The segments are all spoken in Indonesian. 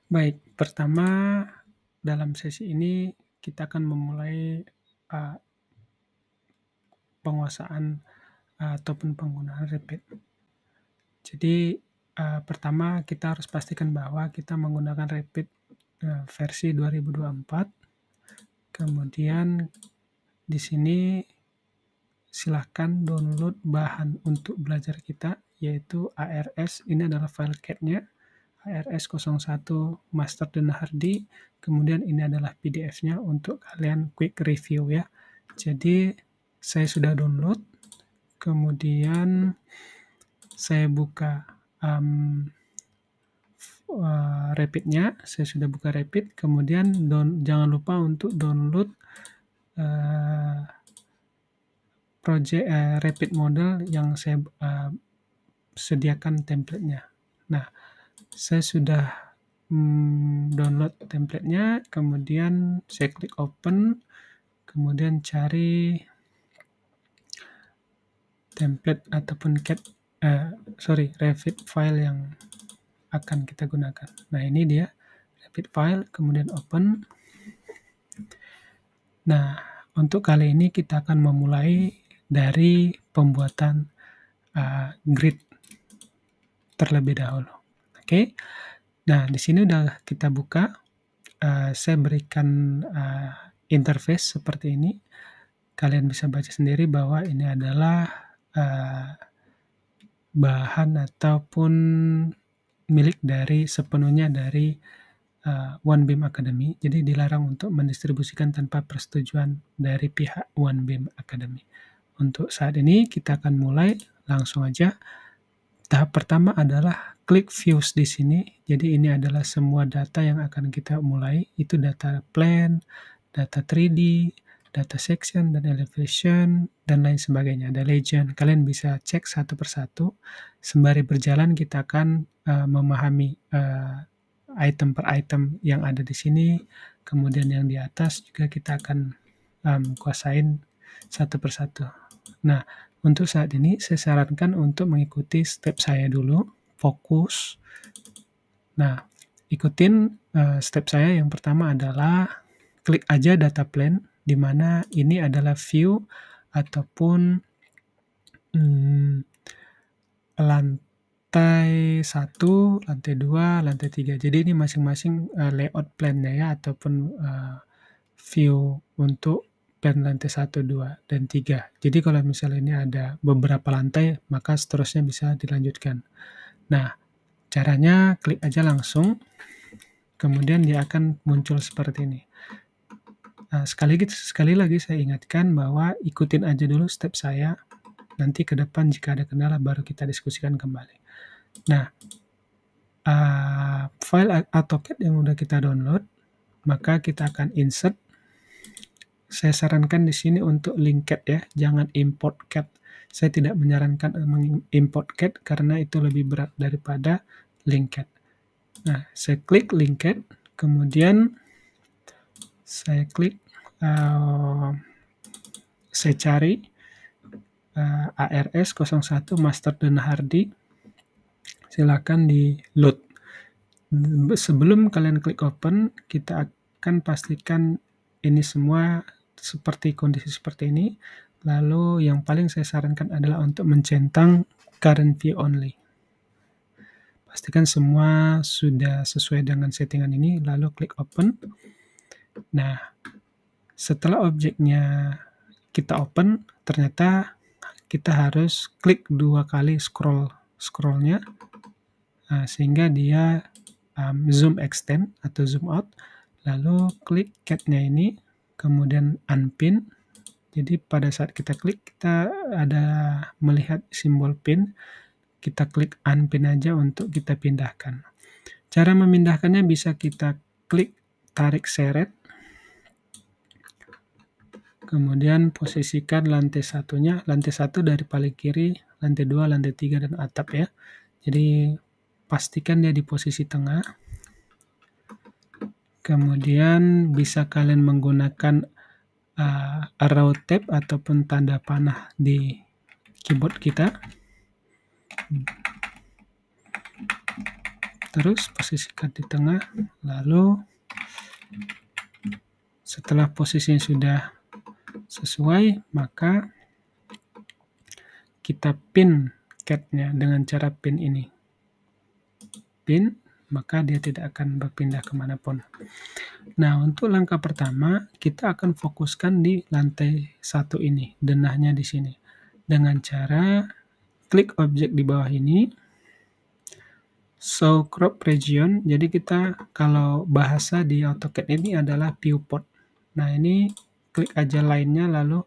Baik, pertama dalam sesi ini kita akan memulai, eee, penguasaan, ataupun penggunaan Rapid. Jadi, pertama kita harus pastikan bahwa kita menggunakan Rapid, versi 2024. Kemudian di sini silahkan download bahan untuk belajar kita, yaitu ARS, ini adalah file CAD-nya, ARS01 Master dan Hardy, kemudian ini adalah PDF-nya untuk kalian quick review ya. Jadi saya sudah download, kemudian saya buka Rapid-nya, saya sudah buka Rapid, kemudian jangan lupa untuk download Rapid model yang saya sediakan template-nya. Nah, saya sudah download template-nya, kemudian saya klik open, kemudian cari template ataupun Rapid file yang akan kita gunakan. Nah, ini dia Rapid file, kemudian open. Nah, untuk kali ini kita akan memulai dari pembuatan grid terlebih dahulu. Oke. Nah, di sini udah kita buka. Saya berikan interface seperti ini. Kalian bisa baca sendiri bahwa ini adalah bahan ataupun milik dari sepenuhnya dari OneBeam Academy. Jadi dilarang untuk mendistribusikan tanpa persetujuan dari pihak OneBeam Academy. Untuk saat ini kita akan mulai langsung aja. Tahap pertama adalah klik views di sini. Jadi ini adalah semua data yang akan kita mulai. Itu data plan, data 3D, data section, dan elevation, dan lain sebagainya. Ada legend. Kalian bisa cek satu persatu. Sembari berjalan kita akan memahami item per item yang ada di sini. Kemudian yang di atas juga kita akan kuasain satu persatu. Nah, untuk saat ini saya sarankan untuk mengikuti step saya dulu, fokus. Nah, ikutin step saya. Yang pertama adalah klik aja data plan, di mana ini adalah view ataupun lantai 1, lantai 2, lantai 3. Jadi ini masing-masing layout plan-nya ya, ataupun view untuk plan lantai 1, 2, dan 3. Jadi kalau misalnya ini ada beberapa lantai, maka seterusnya bisa dilanjutkan. Nah, caranya klik aja langsung, kemudian dia akan muncul seperti ini. Sekali lagi saya ingatkan bahwa ikutin aja dulu step saya, nanti ke depan jika ada kendala baru kita diskusikan kembali. Nah, file AutoCAD yang udah kita download, maka kita akan insert. Saya sarankan di sini untuk link CAD ya, jangan import CAD. Saya tidak menyarankan mengimport CAD karena itu lebih berat daripada link CAD. Nah, saya klik link CAD, kemudian saya klik, saya cari ARS01 Master dan Hardy. Silakan di load. Sebelum kalian klik open, kita akan pastikan ini semua seperti kondisi seperti ini. Lalu yang paling saya sarankan adalah untuk mencentang current view only. Pastikan semua sudah sesuai dengan settingan ini, lalu klik open. Nah, setelah objeknya kita open, ternyata kita harus klik 2 kali scrollnya, sehingga dia zoom extend atau zoom out, lalu klik CAD-nya ini, kemudian unpin. Jadi pada saat kita klik, kita ada melihat simbol pin, kita klik unpin aja untuk kita pindahkan. Cara memindahkannya bisa kita klik tarik seret, kemudian posisikan lantai 1-nya, lantai 1 dari paling kiri, lantai 2, lantai 3, dan atap ya. Jadi pastikan dia di posisi tengah. Kemudian bisa kalian menggunakan arrow tab ataupun tanda panah di keyboard kita. terus posisikan di tengah, lalu setelah posisinya sudah sesuai, maka kita pin cat-nya dengan cara pin ini. Pin, maka dia tidak akan berpindah kemanapun. Nah, untuk langkah pertama, kita akan fokuskan di lantai 1 ini, denahnya di sini. Dengan cara klik objek di bawah ini, show crop region. Jadi kita, kalau bahasa di AutoCAD ini adalah viewport. Nah, ini klik aja line-nya, lalu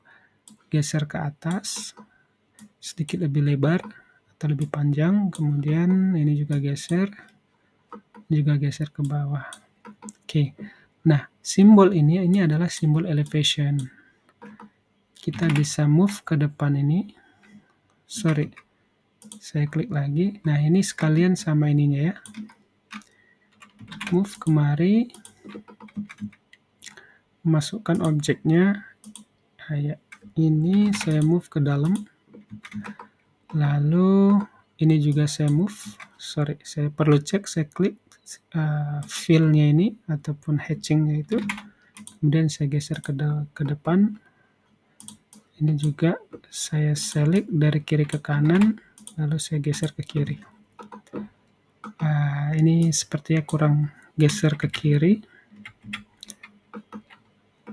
geser ke atas, sedikit lebih lebar atau lebih panjang, kemudian ini juga geser ke bawah. Oke. Nah, simbol ini adalah simbol elevation. Kita bisa move ke depan ini. Sorry, saya klik lagi. Nah, ini sekalian sama ininya ya. Move kemari, masukkan objeknya. Kayak ini saya move ke dalam. Lalu ini juga saya move. Sorry, saya perlu cek, saya klik fill-nya ini ataupun hatching-nya itu. Kemudian saya geser ke depan. Ini juga saya select dari kiri ke kanan, lalu saya geser ke kiri. Ini sepertinya kurang geser ke kiri.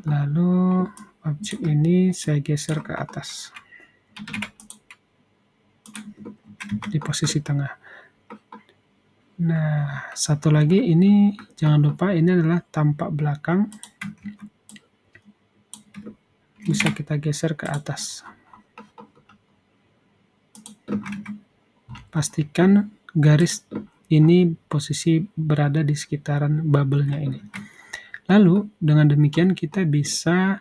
Lalu objek ini saya geser ke atas. Di posisi tengah. Nah, satu lagi ini jangan lupa ini adalah tampak belakang. Bisa kita geser ke atas. Pastikan garis ini posisi berada di sekitaran bubble-nya ini. Lalu, dengan demikian kita bisa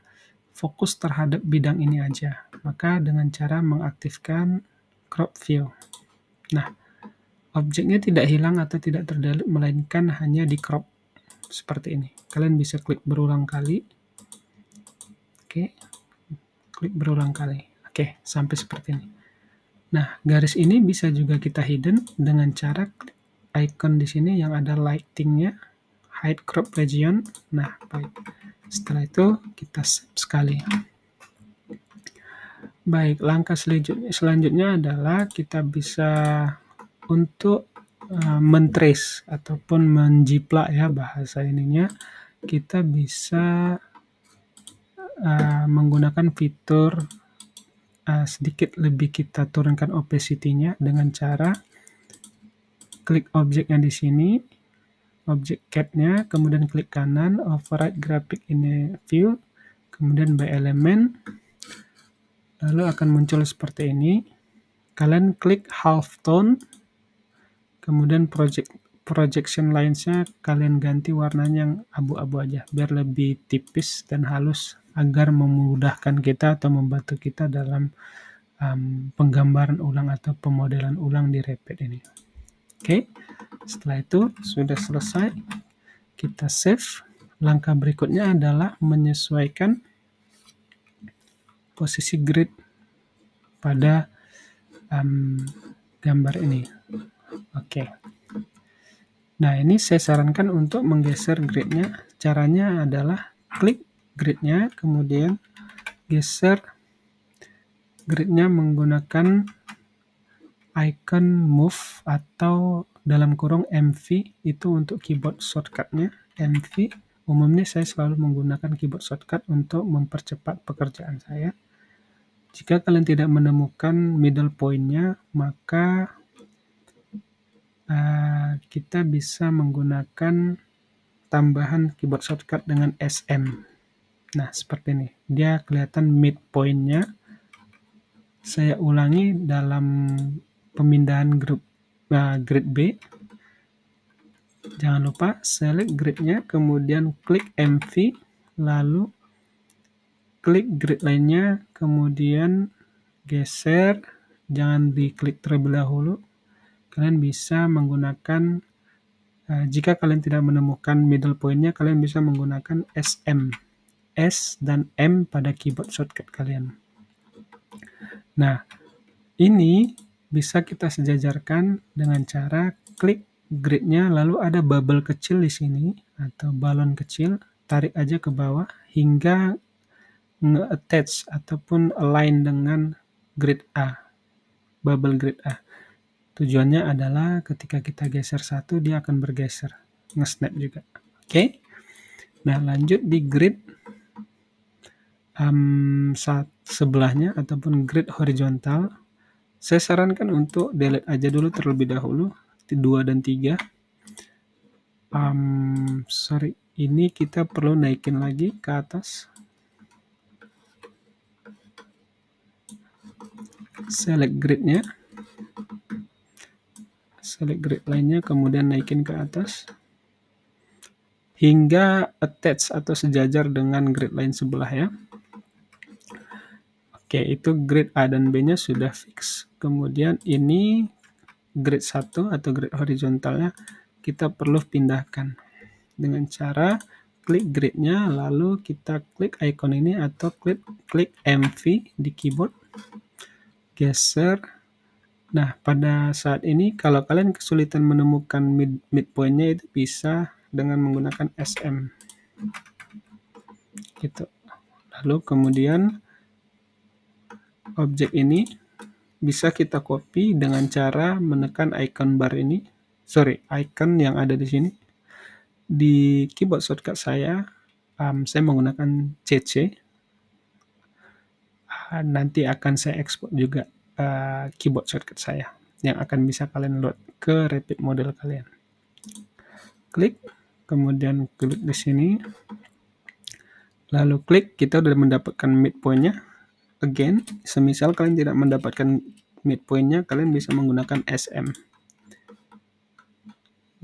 fokus terhadap bidang ini aja. Maka dengan cara mengaktifkan crop view. Nah, objeknya tidak hilang atau tidak terdelete, melainkan hanya di crop. Seperti ini. Kalian bisa klik berulang kali. Oke. Klik berulang kali. Oke, sampai seperti ini. Nah, garis ini bisa juga kita hidden dengan cara klik icon di sini yang ada lighting-nya, hide crop region. Nah, baik. Setelah itu kita save sekali. Baik, langkah selanjutnya adalah kita bisa untuk mentrace ataupun menjiplak ya bahasa ininya. Kita bisa menggunakan fitur sedikit lebih kita turunkan opacity-nya dengan cara klik objeknya di sini, objek cat-nya, kemudian klik kanan, override graphic ini view, kemudian by element, lalu akan muncul seperti ini. Kalian klik half tone, kemudian projection lines-nya kalian ganti warnanya yang abu-abu aja, biar lebih tipis dan halus, agar memudahkan kita atau membantu kita dalam penggambaran ulang atau pemodelan ulang di Revit ini. Oke, setelah itu sudah selesai, kita save. Langkah berikutnya adalah menyesuaikan posisi grid pada gambar ini. Oke. Nah, ini saya sarankan untuk menggeser gridnya. Caranya adalah klik gridnya, kemudian geser gridnya menggunakan icon move atau dalam kurung MV, itu untuk keyboard shortcut-nya. MV, umumnya saya selalu menggunakan keyboard shortcut untuk mempercepat pekerjaan saya. Jika kalian tidak menemukan middle point-nya, maka kita bisa menggunakan tambahan keyboard shortcut dengan SM. Nah, seperti ini. Dia kelihatan midpoint-nya. Saya ulangi dalam pemindahan grid B. Jangan lupa select grid-nya, kemudian klik MV, lalu klik grid lainnya, kemudian geser. Jangan diklik terlebih dahulu. Kalian bisa menggunakan, jika kalian tidak menemukan middle point-nya, kalian bisa menggunakan SM. S dan M pada keyboard shortcut kalian. Nah, ini bisa kita sejajarkan dengan cara klik gridnya, lalu ada bubble kecil di sini atau balon kecil, tarik aja ke bawah hingga nge-attach ataupun align dengan grid A, bubble grid A. Tujuannya adalah ketika kita geser satu, dia akan bergeser, nge-snap juga. Oke. Nah, lanjut di grid sebelahnya ataupun grid horizontal. Saya sarankan untuk delete aja dulu terlebih dahulu, 2 dan 3. Ini kita perlu naikin lagi ke atas. Select gridnya. Select grid lainnya, kemudian naikin ke atas. Hingga attach atau sejajar dengan grid lain sebelah ya. Oke, itu grid A dan B-nya sudah fix. Kemudian ini grid 1 atau grid horizontalnya kita perlu pindahkan dengan cara klik gridnya, lalu kita klik icon ini atau klik MV di keyboard, geser. Nah, pada saat ini kalau kalian kesulitan menemukan midpoint-nya, itu bisa dengan menggunakan SM gitu. Lalu kemudian objek ini bisa kita copy dengan cara menekan icon bar ini, icon yang ada di sini. Di keyboard shortcut saya menggunakan CC. Nanti akan saya ekspor juga keyboard shortcut saya yang akan bisa kalian load ke Rapid Model kalian. Klik, kemudian klik di sini, lalu klik, kita udah mendapatkan midpoint-nya. Again, semisal kalian tidak mendapatkan midpoint-nya, kalian bisa menggunakan SM.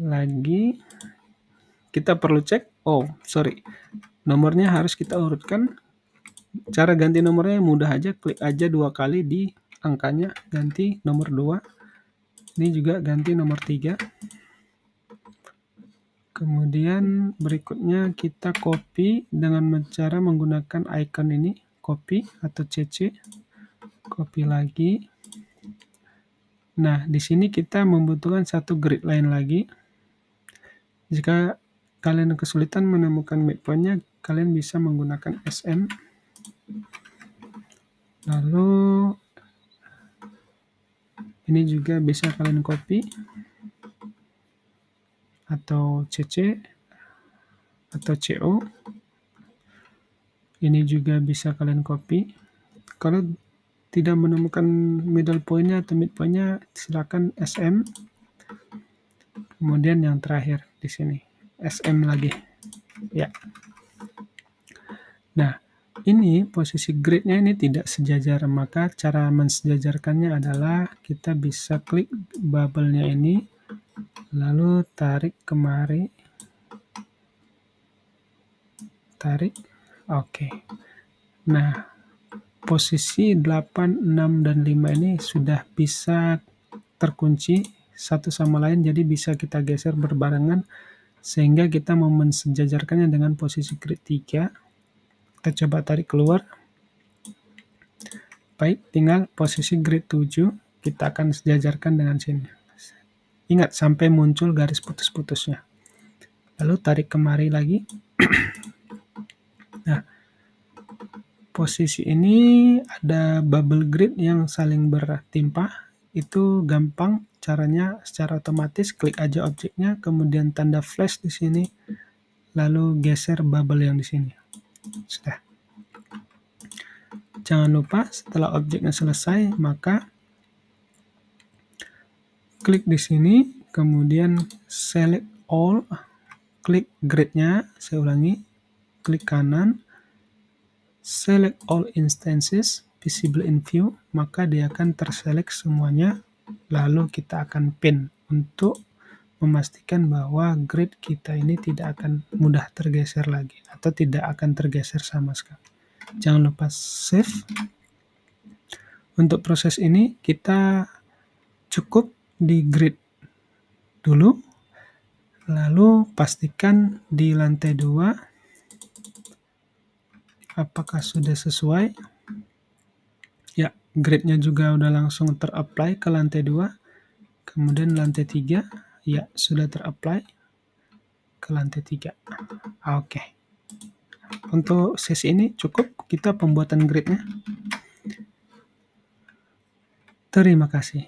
Lagi, kita perlu cek, nomornya harus kita urutkan. Cara ganti nomornya mudah aja, klik aja 2 kali di angkanya, ganti nomor 2. Ini juga ganti nomor 3. Kemudian berikutnya kita copy dengan cara menggunakan icon ini, copy atau CC. Copy lagi. Nah, di sini kita membutuhkan satu grid lain lagi. Jika kalian kesulitan menemukan midpoint-nya, kalian bisa menggunakan SM. Lalu ini juga bisa kalian copy atau CC atau CO. Ini juga bisa kalian copy. Kalau tidak menemukan middle point-nya atau midpoint-nya, silakan SM. Kemudian yang terakhir di sini, SM lagi. Ya. Nah, ini posisi gridnya ini tidak sejajar, maka cara mensejajarkannya adalah kita bisa klik bubble-nya ini, lalu tarik kemari, tarik, oke. Nah, posisi 8, 6, dan 5 ini sudah bisa terkunci satu sama lain, jadi bisa kita geser berbarengan, sehingga kita mau mensejajarkannya dengan posisi grid 3. Kita coba tarik keluar. Baik, tinggal posisi grid 7, kita akan sejajarkan dengan sini. Ingat, sampai muncul garis putus-putusnya. Lalu tarik kemari lagi. Nah, posisi ini ada bubble grid yang saling bertimpa. Itu gampang caranya, secara otomatis klik aja objeknya, kemudian tanda flash di sini, lalu geser bubble yang di sini. Sudah. Jangan lupa setelah objeknya selesai, maka klik di sini, kemudian select all, klik gridnya, saya ulangi, klik kanan, select all instances visible in view, maka dia akan terselect semuanya, lalu kita akan pin untuk memastikan bahwa grid kita ini tidak akan mudah tergeser lagi, atau tidak akan tergeser sama sekali. Jangan lupa save. Untuk proses ini kita cukup di grid dulu, lalu pastikan di lantai 2 apakah sudah sesuai. Ya, gridnya juga udah langsung ter-apply ke lantai 2. Kemudian lantai 3, Ya, sudah ter-apply ke lantai 3. Oke. Untuk sesi ini cukup kita pembuatan grid-nya. Terima kasih.